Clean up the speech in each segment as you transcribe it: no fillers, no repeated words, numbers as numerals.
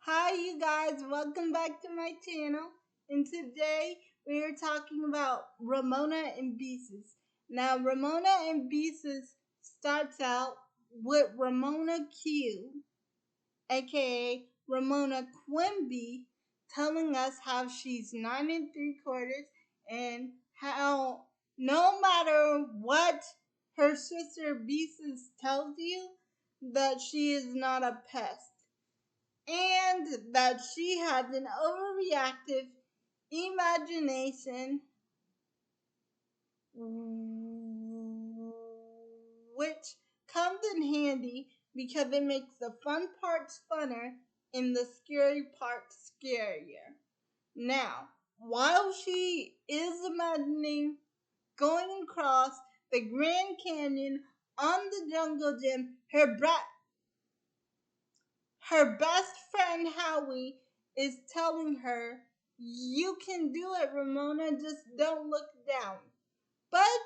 Hi, you guys, welcome back to my channel. And today we are talking about Ramona and Beezus. Now, Ramona and Beezus starts out with Ramona Q, aka Ramona Quimby, telling us how she's 9 3/4 and how no matter what her sister Beezus tells you, that she is not a pest and that she has an overreactive imagination, which comes in handy because it makes the fun parts funner and the scary parts scarier. Now, while she is imagining going across the Grand Canyon on the jungle gym, her best friend Howie is telling her, "You can do it, Ramona, just don't look down." But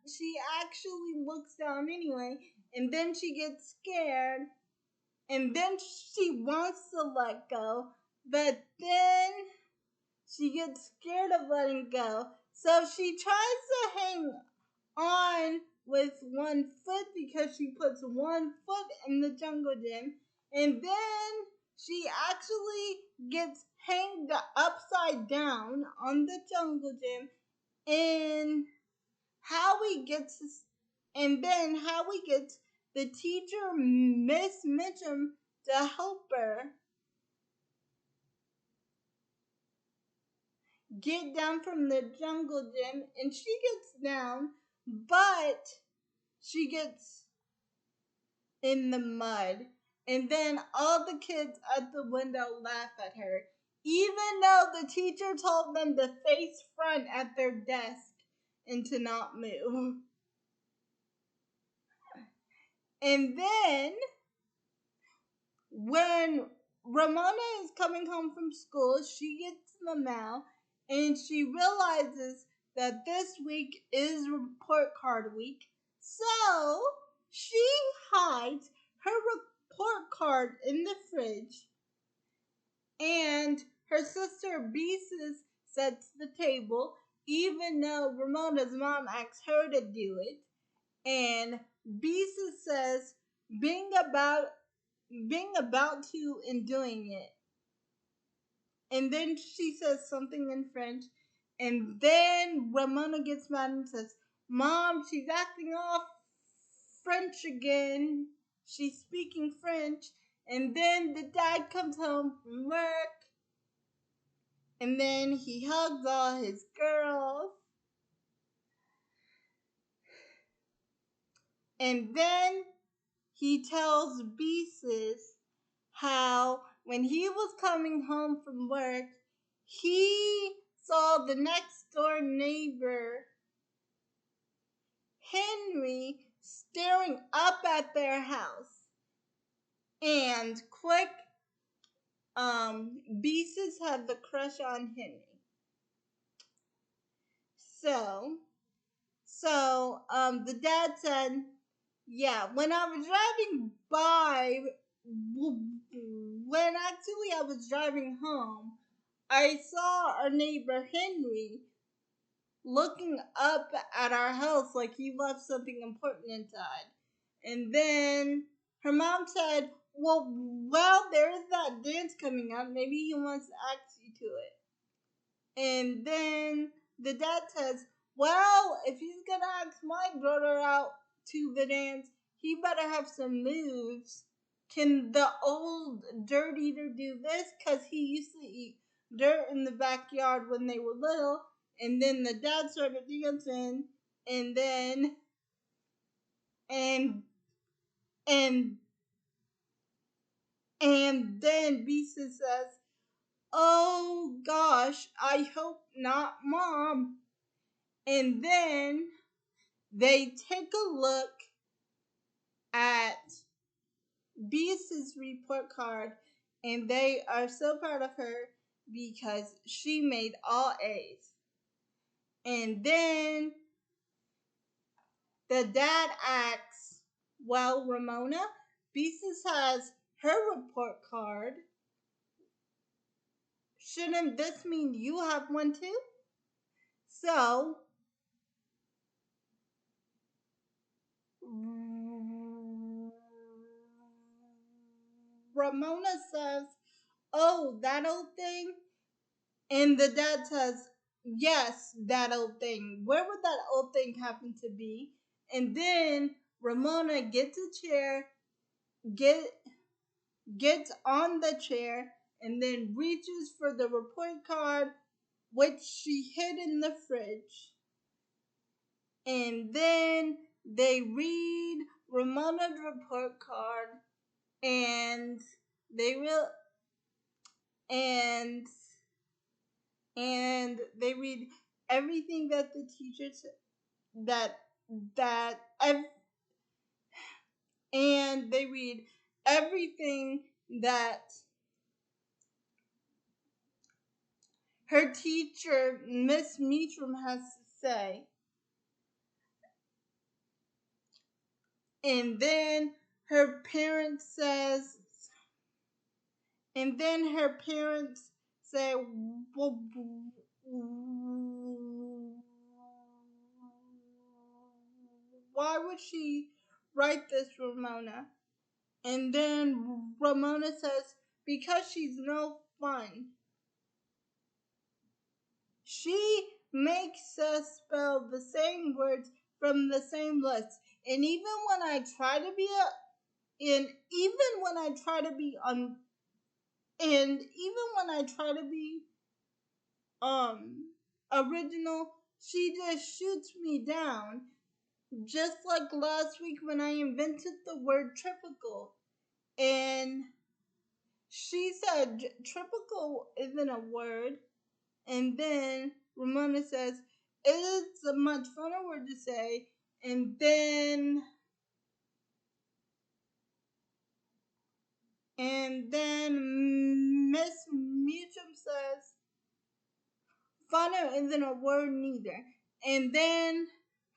she actually looks down anyway, and then she gets scared, and then she wants to let go, but then she gets scared of letting go. So she tries to hang on with one foot because she puts one foot in the jungle gym, and then she actually gets hanged upside down on the jungle gym, and Howie gets and then Howie gets the teacher Miss Mitchum to help her get down from the jungle gym, and she gets down, but she gets in the mud. And then all the kids at the window laugh at her, even though the teacher told them to face front at their desk and to not move. And then, when Ramona is coming home from school, she gets the mail and she realizes that this week is report card week. So she hides her report card in the fridge, and her sister Beezus sets the table, even though Ramona's mom asks her to do it. And Beezus says, being about to and doing it. And then she says something in French, and then Ramona gets mad and says, "Mom, she's acting off French again. She's speaking French." And then the dad comes home from work, and then he hugs all his girls. And then he tells Beezus how when he was coming home from work, he saw the next door neighbor, Henry, staring up at their house. And quick, Beezus had the crush on Henry. The dad said, "Yeah, when I was driving by, when actually I was driving home, I saw our neighbor Henry looking up at our house like he left something important inside." And then her mom said, well, there's that dance coming up. Maybe he wants to ask you to it." And then the dad says, "Well, if he's going to ask my brother out to the dance, he better have some moves. Can the old dirt eater do this? Because he used to eat dirt in the backyard when they were little." And then the dad started dancing, and then and and and then Beezus says, "Oh gosh, I hope not, Mom." And then they take a look at Beezus' report card, and they are so proud of her because she made all A's. And then the dad asks, "Well, Ramona, Beezus has her report card. Shouldn't this mean you have one too? So, Ramona says, "Oh, that old thing?" And the dad says, "Yes, that old thing. Where would that old thing happen to be?" And then Ramona gets a chair, get gets on the chair, and then reaches for the report card, which she hid in the fridge. And then they read Ramona's report card, and they will and and they read everything that the teacher said, that and they read everything that her teacher, Miss Meacham, has to say. And then her parents says, and then her parents say, well, why would she write this, Ramona? And then Ramona says, because she's no fun. She makes us spell the same words from the same list. And even when I try to be original, she just shoots me down. Just like last week when I invented the word tripical. And she said tripical isn't a word. And then Ramona says, it's a much funner word to say. And then Miss Meacham says, funner isn't a word neither. And then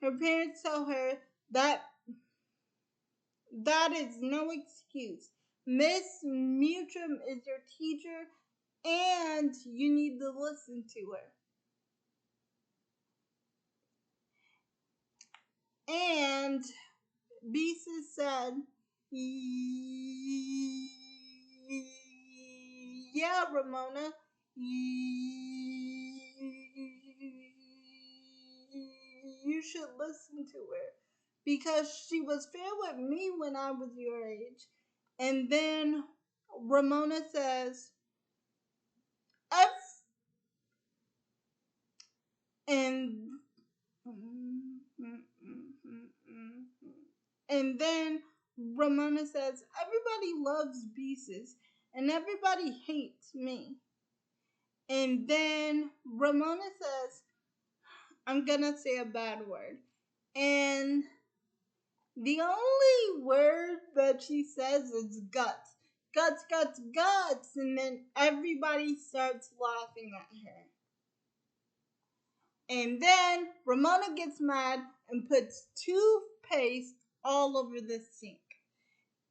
her parents tell her that that is no excuse. Miss Meacham is your teacher, and you need to listen to her. And Beezus said, yeah, Ramona, you should listen to her. Because she was fair with me when I was your age. And then Ramona says, F and and then Ramona says, everybody loves Beezus and everybody hates me. And then Ramona says, I'm gonna say a bad word. And the only word that she says is guts. Guts, guts, guts. And then everybody starts laughing at her. And then Ramona gets mad and puts toothpaste all over the sink.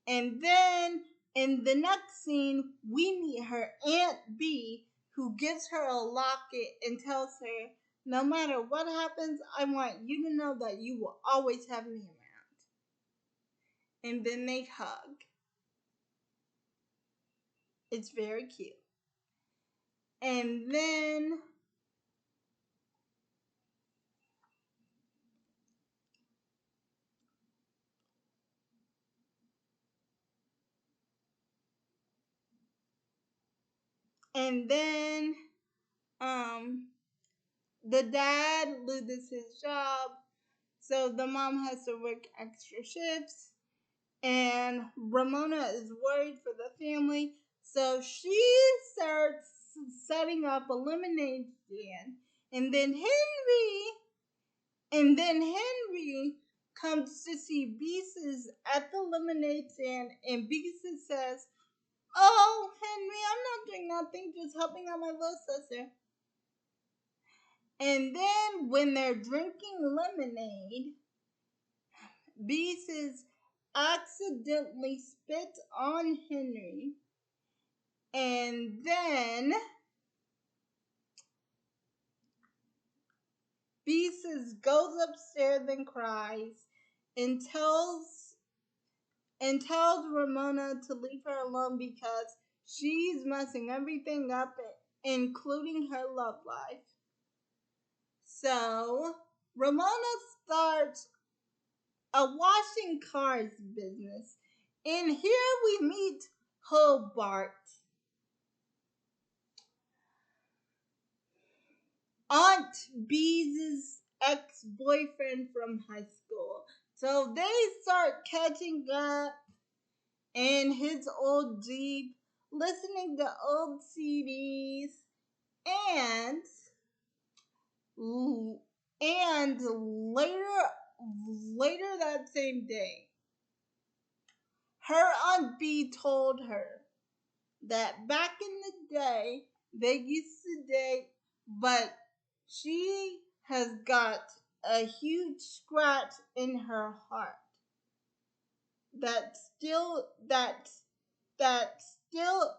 And then in the next scene, we meet her Aunt B, who gives her a locket and tells her, no matter what happens, I want you to know that you will always have me around. And then they hug. It's very cute. And then the dad loses his job, so the mom has to work extra shifts, and Ramona is worried for the family, so she starts setting up a lemonade stand. And then Henry comes to see Beezus at the lemonade stand, and Beezus says, oh, Henry, I'm not doing nothing, just helping out my little sister. And then when they're drinking lemonade, Beezus accidentally spit on Henry, and then Beezus goes upstairs and cries and tells Ramona to leave her alone because she's messing everything up, including her love life. So Ramona starts a washing cars business, and here we meet Hobart, Aunt Beezus' ex-boyfriend from high school. So they start catching up in his old Jeep, listening to old CDs, and and later that same day, her Aunt B told her that back in the day they used to date, but she has got a huge scratch in her heart that still that that still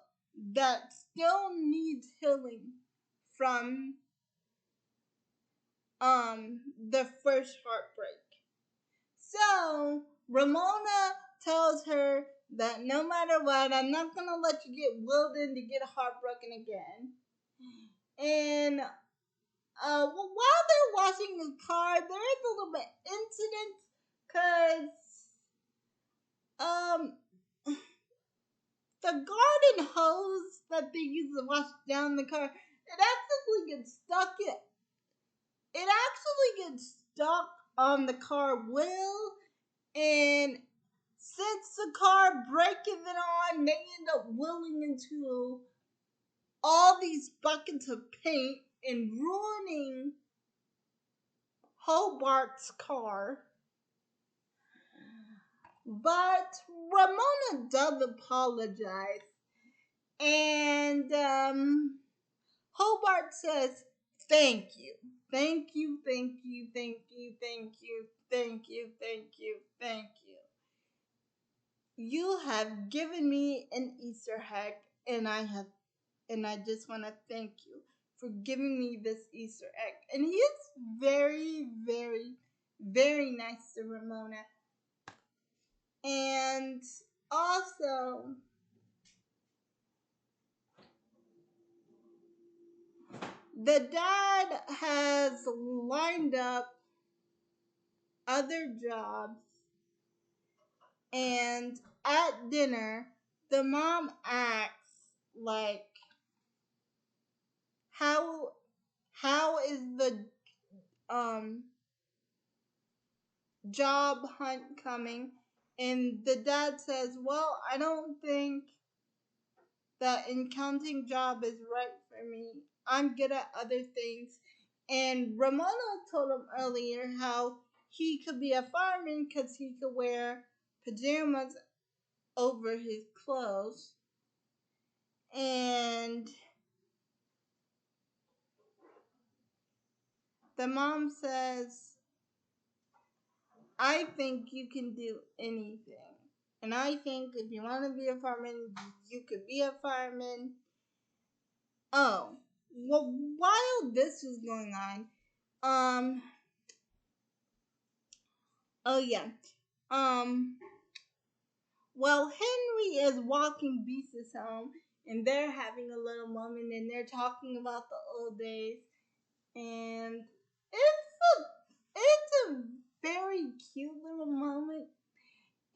that still needs healing from the first heartbreak. So Ramona tells her that no matter what, I'm not gonna let you get willed in to get heartbroken again. And while they're washing the car, there is a little bit incident because um the garden hose that they use to wash down the car, it actually gets stuck on the car wheel, and since the car breaking it on, they end up wheeling into all these buckets of paint and ruining Hobart's car. But Ramona does apologize, and Hobart says, "Thank you, thank you, thank you, thank you, thank you, thank you, thank you, thank you. You have given me an Easter egg, and I just want to thank you for giving me this Easter egg." And he is very, very, very nice to Ramona. And also, the dad has lined up other jobs, and at dinner, the mom asks, like, how is the job hunt coming? And the dad says, "Well, I don't think that accounting job is right for me. I'm good at other things." And Ramona told him earlier how he could be a fireman because he could wear pajamas over his clothes. And the mom says, "I think you can do anything. And I think if you want to be a fireman, you could be a fireman." Oh, well, while this was going on, oh yeah, um, well, Henry is walking Beezus home, and they're having a little moment, and they're talking about the old days, and it's a very cute little moment,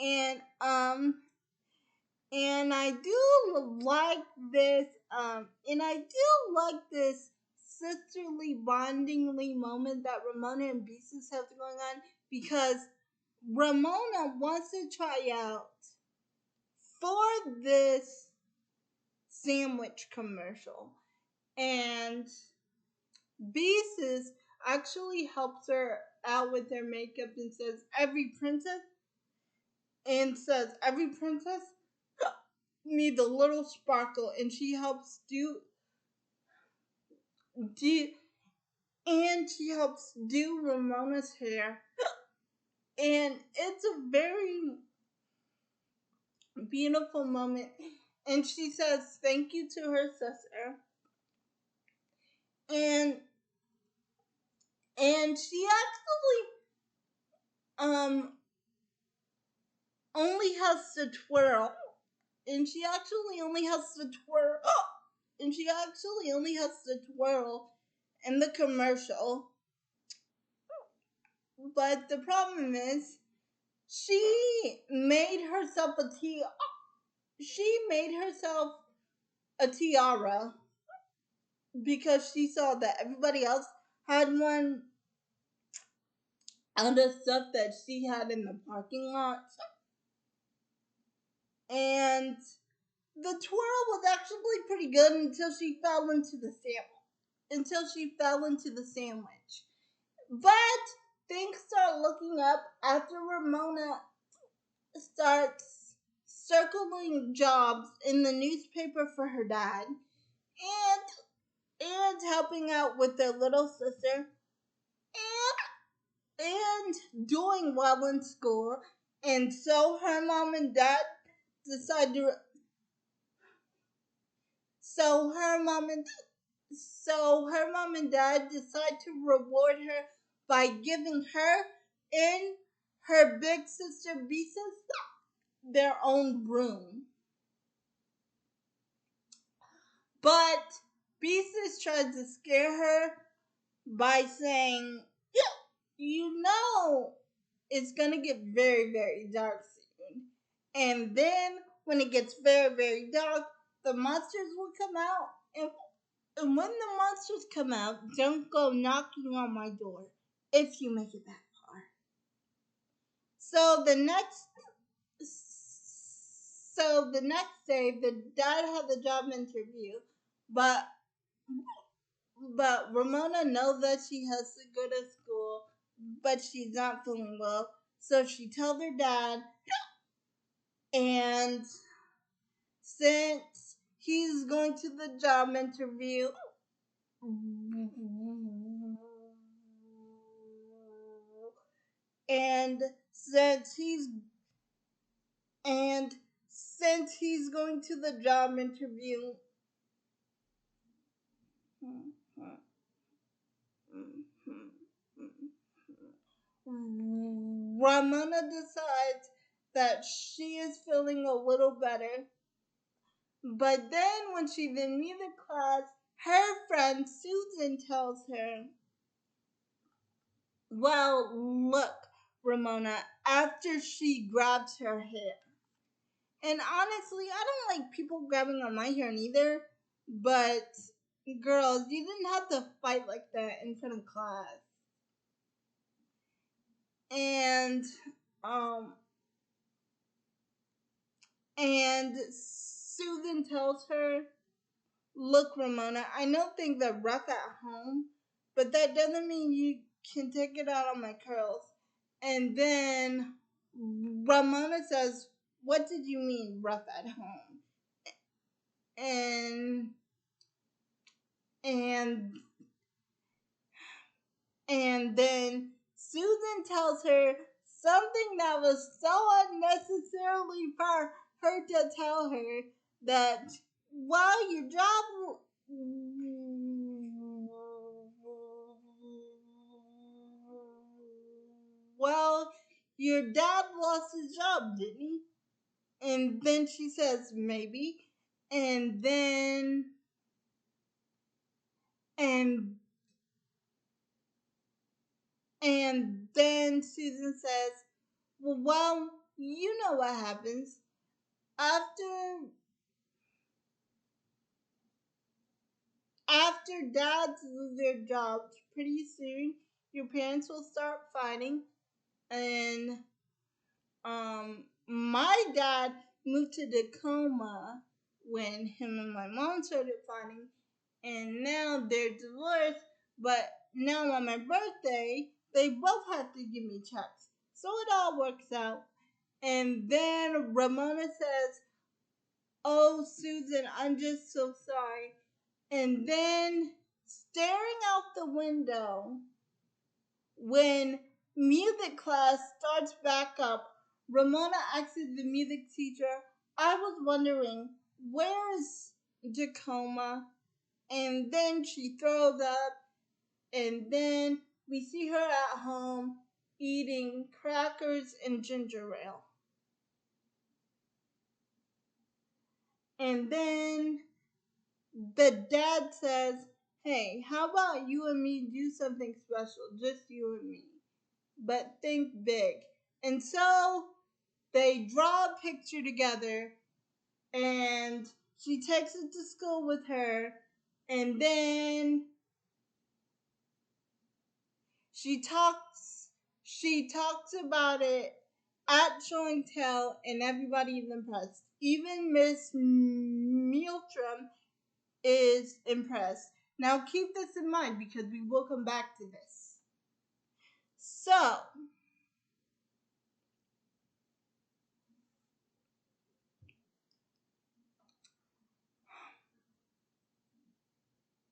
and and I do like this, sisterly bondingly moment that Ramona and Beezus have going on, because Ramona wants to try out for this sandwich commercial, and Beezus actually helps her out with her makeup and says every princess needs a little sparkle, and she helps do and she helps do Ramona's hair, and it's a very beautiful moment. And she says thank you to her sister. And she actually only has to twirl. And she actually only has to twirl. And she actually only has to twirl in the commercial. But the problem is, she made herself a tiara because she saw that everybody else had one out of stuff that she had in the parking lot. And the twirl was actually pretty good until she fell into the sandwich. But things start looking up after Ramona starts circling jobs in the newspaper for her dad and helping out with their little sister and doing well in school. And so her mom and dad decide to so her mom and dad decide to reward her by giving her and her big sister Beezus their own room. But Beezus tried to scare her by saying, you know, it's gonna get very, very dark soon. And then when it gets very, very dark, the monsters will come out. And when the monsters come out, don't go knocking on my door if you make it that far. So the next day, the dad had the job interview, but Ramona knows that she has to go to school, but she's not feeling well. So she tells her dad, and since he's going to the job interview, and since he's going to the job interview, Ramona decides that she is feeling a little better. But then when she's in music class, her friend Susan tells her, well, look, Ramona, after she grabs her hair. And honestly, I don't like people grabbing on my hair neither, but girls, you didn't have to fight like that in front of class. And Susan tells her, look, Ramona, I know things are rough at home, but that doesn't mean you can take it out on my curls. And then Ramona says, what did you mean rough at home? And then Susan tells her something that was so unnecessarily for her to tell her, that while your job well, your dad lost his job, didn't he? And then she says, maybe. And then Susan says, well, you know what happens. After dads lose their jobs, pretty soon your parents will start fighting. And my dad moved to Tacoma when him and my mom started fighting, and now they're divorced. But now on my birthday, they both have to give me checks, so it all works out. And then Ramona says, "Oh, Susan, I'm just so sorry." And then, staring out the window, when music class starts back up, Ramona asks the music teacher, I was wondering, where is Tacoma? And then she throws up, and then we see her at home eating crackers and ginger ale. And then the dad says, hey, how about you and me do something special? Just you and me. But think big. And so they draw a picture together, and she takes it to school with her, and then she talks about it at show and tell, and everybody's impressed. Even Miss Mealtrum is impressed. Now keep this in mind because we will come back to this. So,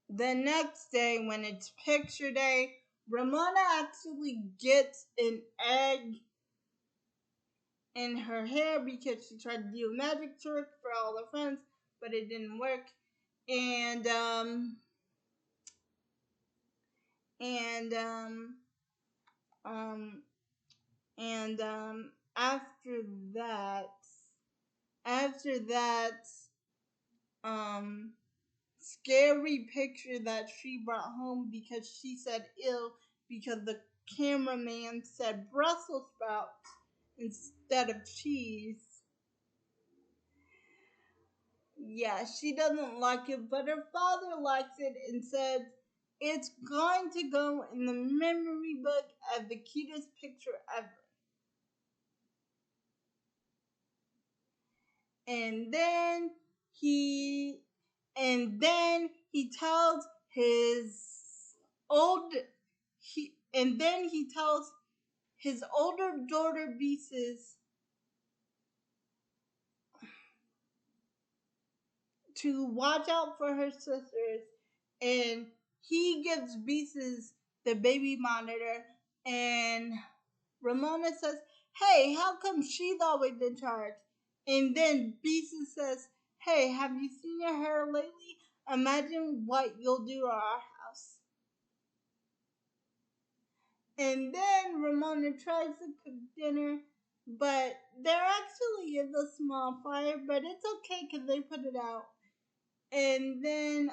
the next day, when it's picture day, Ramona actually gets an egg in her hair because she tried to do a magic trick for all her friends, but it didn't work. And and um and after that after that scary picture that she brought home because she said ill because the cameraman said Brussels sprouts instead of cheese. Yeah, she doesn't like it, but her father likes it and said it's going to go in the memory book as the cutest picture ever. And then he he tells his old he tells his older daughter Beezus to watch out for her sisters, and he gives Beezus the baby monitor, and Ramona says, hey, how come she's always in charge? And then Beezus says, hey, have you seen your hair lately? Imagine what you'll do to our house. And then Ramona tries to cook dinner, but there actually is a small fire, but it's okay because they put it out. And then,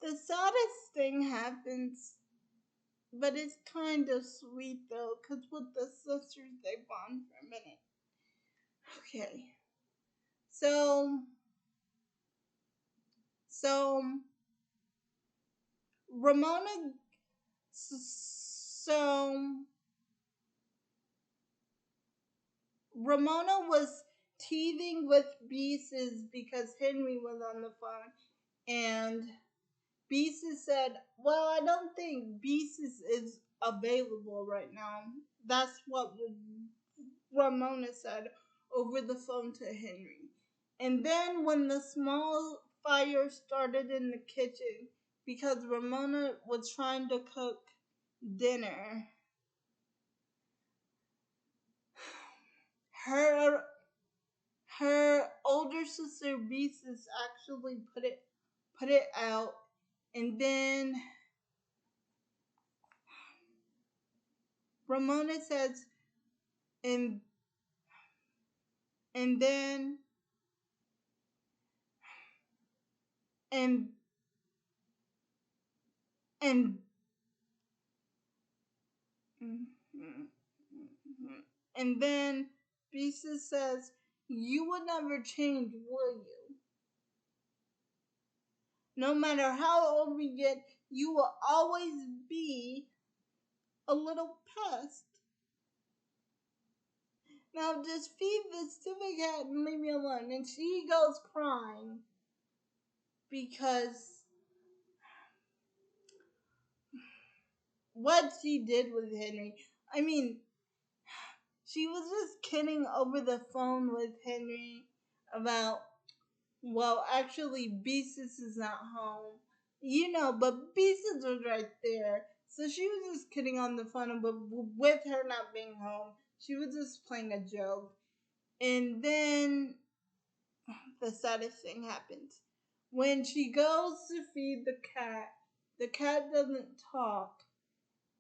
the saddest thing happens, but it's kind of sweet though, because with the sisters, they bond for a minute. Okay. So, so, Ramona, so, Ramona was teething with Beezus because Henry was on the phone, and Beezus said, well, I don't think Beezus is available right now. That's what Ramona said over the phone to Henry. And then when the small fire started in the kitchen, because Ramona was trying to cook dinner, her her older sister Beezus actually put it out, and then Ramona says, and and then and and and then Beezus says, you would never change, will you? No matter how old we get, you will always be a little pest. Now just feed this to the cat and leave me alone. And she goes crying because what she did with Henry. I mean, she was just kidding over the phone with Henry about, well, actually, Beezus is not home. But Beezus was right there. So she was just kidding on the phone with her not being home. She was just playing a joke. And then the saddest thing happens. When she goes to feed the cat doesn't talk.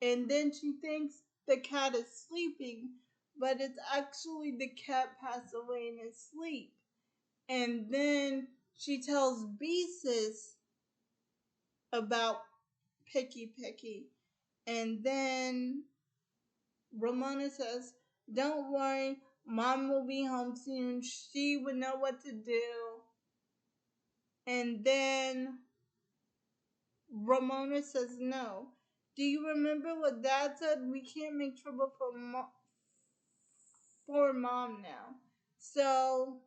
And then she thinks the cat is sleeping, but it's actually the cat passed away in his sleep. And then she tells Beezus about Picky Picky. And then Ramona says, "Don't worry, Mom will be home soon. She would know what to do." And then Ramona says, "No. Do you remember what Dad said? We can't make trouble for Mom now." So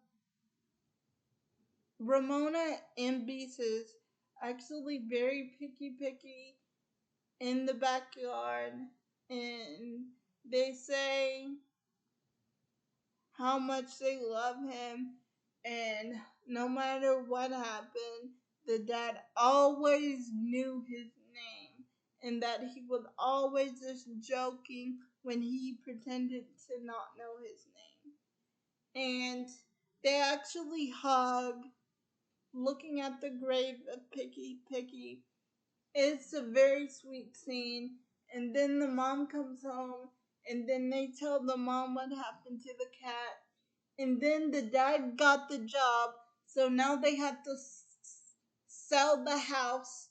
Ramona and Beezus actually very picky in the backyard, and they say how much they love him, and no matter what happened, the dad always knew his name, and that he was always just joking when he pretended to not know his name. And they actually hug, looking at the grave of Picky Picky. It's a very sweet scene. And then the mom comes home, and then they tell the mom what happened to the cat. And then the dad got the job, so now they have to sell the house.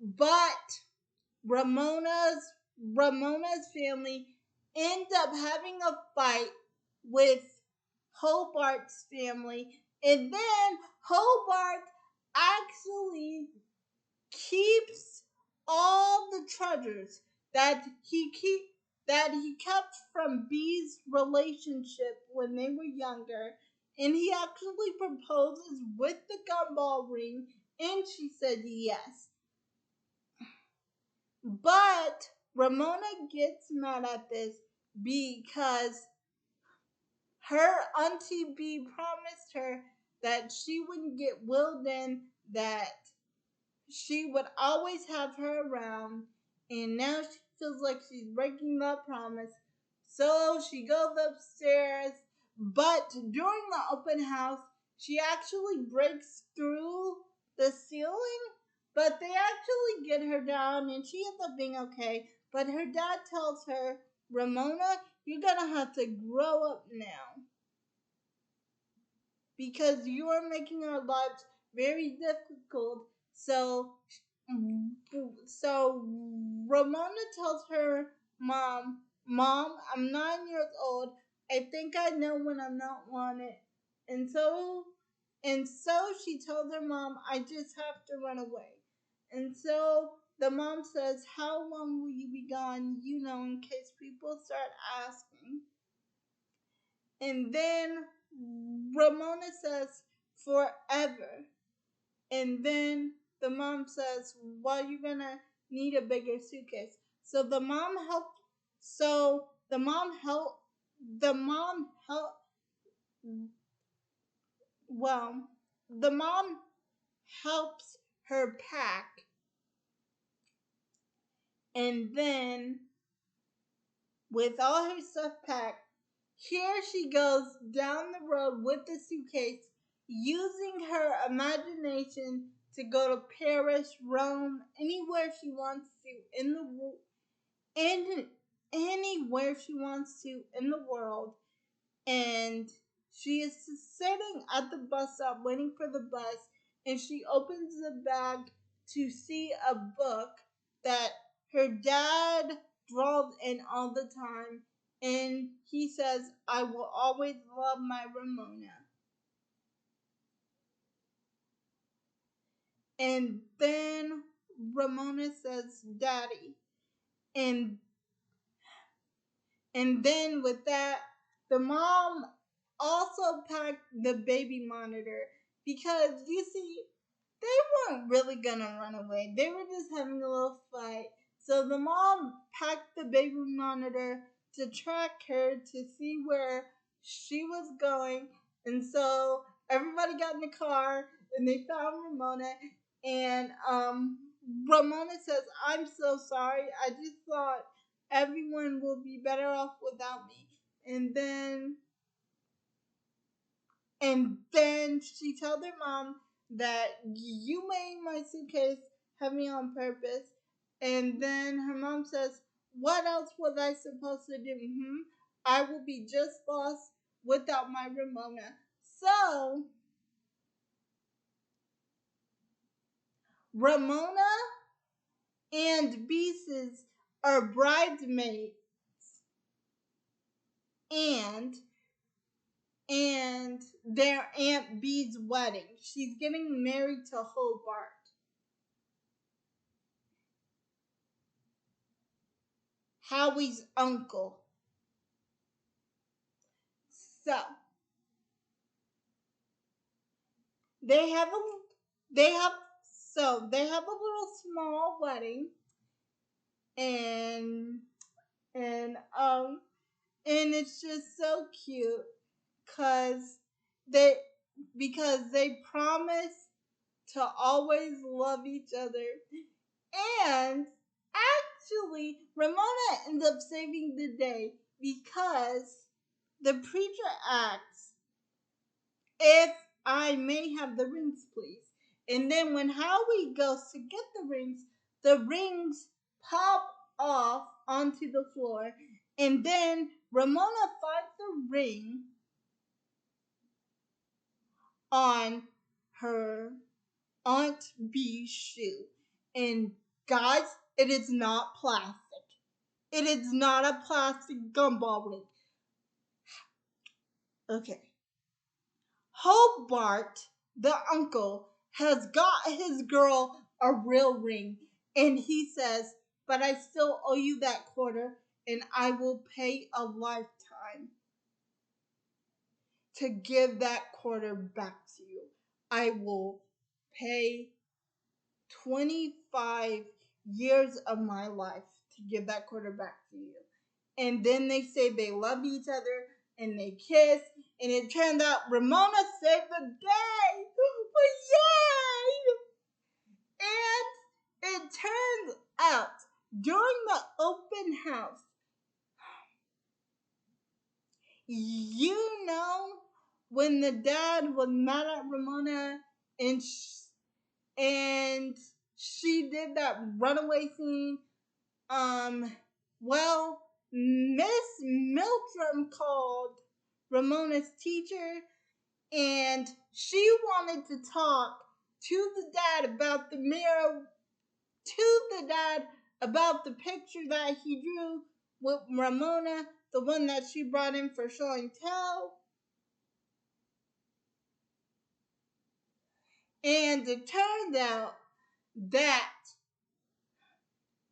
But Ramona's family ends up having a fight with Hobart's family, and then Hobart actually keeps all the treasures that he kept from Bee's relationship when they were younger, and he actually proposes with the gumball ring, and she said yes. But Ramona gets mad at this because her Auntie Bee promised her that she wouldn't get willed in, that she would always have her around, and now she feels like she's breaking that promise. So she goes upstairs, but during the open house, she actually breaks through the ceiling, but they actually get her down, and she ends up being okay. But her dad tells her, "Ramona, you're gonna have to grow up now, because you are making our lives very difficult." So Ramona tells her mom, "Mom, I'm 9 years old. I think I know when I'm not wanted." And so she told her mom, "I just have to run away." And so the mom says, "How long will you be gone? In case people start asking." And then Ramona says, "Forever." And then the mom says, "Well, you're gonna need a bigger suitcase." So the mom helped. So the mom helped. The mom helped. Well, the mom helps her pack, and then with all her stuff packed, here she goes down the road with the suitcase, using her imagination to go to Paris, Rome, anywhere she wants to anywhere she wants to in the world. And she is sitting at the bus stop waiting for the bus, and she opens the bag to see a book that her dad draws in all the time, and he says, "I will always love my Ramona." And then Ramona says, "Daddy." And And then with that, the mom also packed the baby monitor, because you see, they weren't really gonna run away. They were just having a little fight. So the mom packed the baby monitor to track her, to see where she was going. And so everybody got in the car, and they found Ramona. And Ramona says, "I'm so sorry. I just thought everyone will be better off without me." And then she told her mom that you made my suitcase heavy on purpose. And then her mom says, what else was I supposed to do? I will be just lost without my Ramona. So, Ramona and Beezus are bridesmaids and their Aunt Bee's wedding. She's getting married to Hobart, Howie's uncle. So they have a they have they have a little small wedding, and and um and it's just so cute cuz they because they promise to always love each other. And actually, Ramona ends up saving the day because the preacher asks, if I may have the rings, please. And then when Howie goes to get the rings pop off onto the floor. And then Ramona finds the ring on her Aunt B's shoe. And guys, it is not plastic. It is not a plastic gumball ring. Okay. Hobart, the uncle, has got his girl a real ring. And he says, but I still owe you that quarter, and I will pay a lifetime to give that quarter back to you. I will pay 25 years of my life to give that quarter back to you. And then they say they love each other and they kiss. And it turned out Ramona saved the day. Yay! And it turns out during the open house, you know, when the dad was mad at Ramona and she did that runaway scene. Well, Miss Miltram called Ramona's teacher, and she wanted to talk to the dad about the mirror, to the dad about the picture that he drew with Ramona, the one that she brought in for show and tell. And it turned out that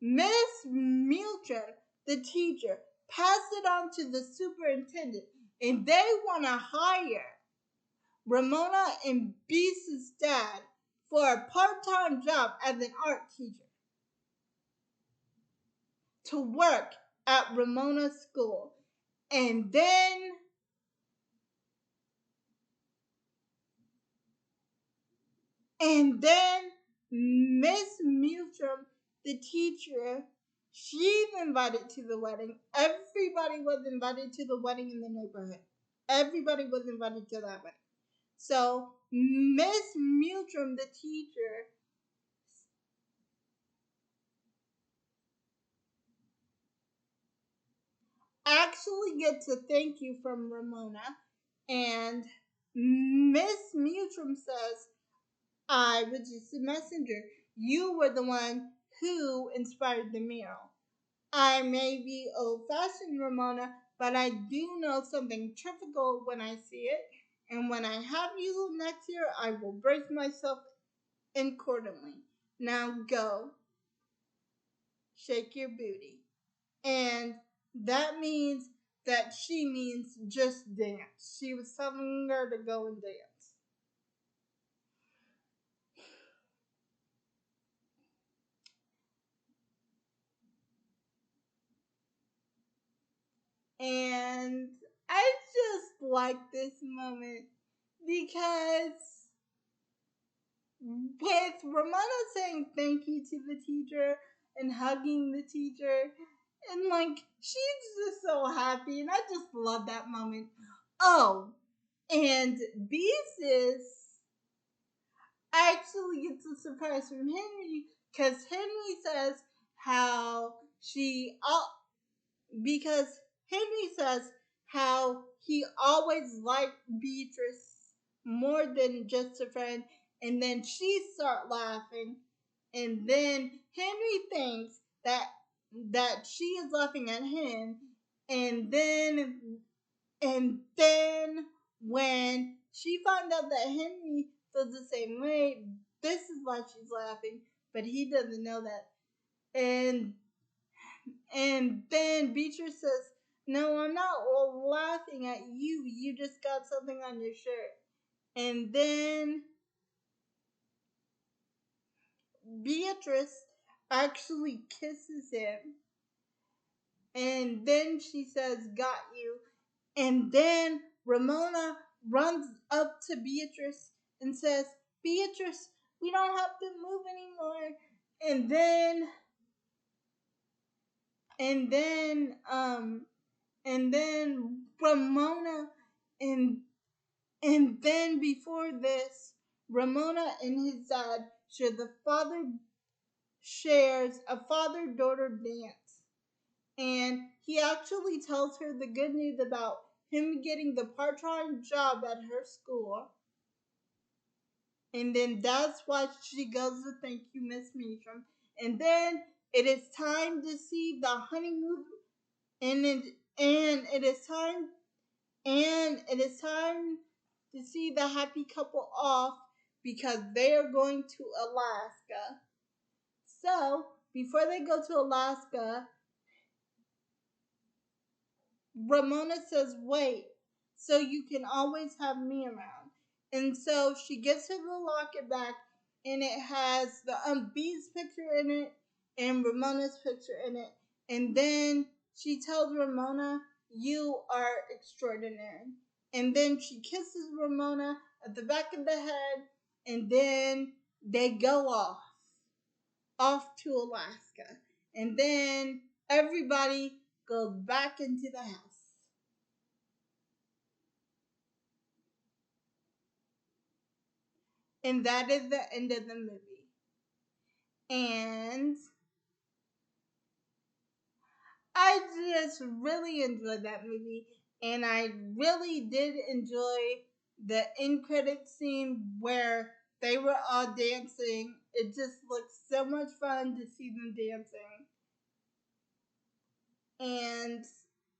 Miss Miltram, the teacher, passed it on to the superintendent, and they want to hire Ramona and Beezus' dad for a part-time job as an art teacher to work at Ramona's school. And then Miss Miltram, the teacher, she's invited to the wedding. Everybody was invited to the wedding in the neighborhood. Everybody was invited to that wedding. So Miss Miltram, the teacher, actually gets a thank you from Ramona, and Miss Miltram says, I was just a messenger. You were the one who inspired the mural. I may be old-fashioned, Ramona, but I do know something typical when I see it, and when I have you next year, I will brace myself accordingly. Now go, shake your booty. And that means that she means just dance. She was telling her to go and dance. And I just like this moment because with Ramona saying thank you to the teacher and hugging the teacher, And like she's just so happy, and I just love that moment. Oh, and Beezus actually gets a surprise from Henry because Henry says how she because Henry says how he always liked Beatrice more than just a friend, and then she start laughing, and then Henry thinks that she is laughing at him, and then when she found out that Henry feels the same way, this is why she's laughing, but he doesn't know that. And then Beatrice says, "No, I'm not laughing at you. You just got something on your shirt." And then Beatrice actually kisses him. And then she says, "Got you." And then Ramona runs up to Beatrice and says, "Beatrice, we don't have to move anymore." And then and then um and then Ramona and and then before this, Ramona and his dad shares a father-daughter dance. And he actually tells her the good news about him getting the part-time job at her school. And then that's why she goes to thank you, Miss Meacham. And then it is time to see the honeymoon, and it is time to see the happy couple off because they are going to Alaska. So before they go to Alaska, Ramona says, "Wait, so you can always have me around." And so she gets her the locket back, and it has the Bee's picture in it and Ramona's picture in it. And then she tells Ramona, "You are extraordinary." And then she kisses Ramona at the back of the head, and then they go off to Alaska. And then everybody goes back into the house. And that is the end of the movie. And I just really enjoyed that movie. And I really did enjoy the end credit scene where they were all dancing. It just looked so much fun to see them dancing. And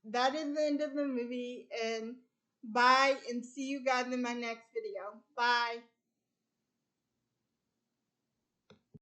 that is the end of the movie. And bye, and see you guys in my next video. Bye.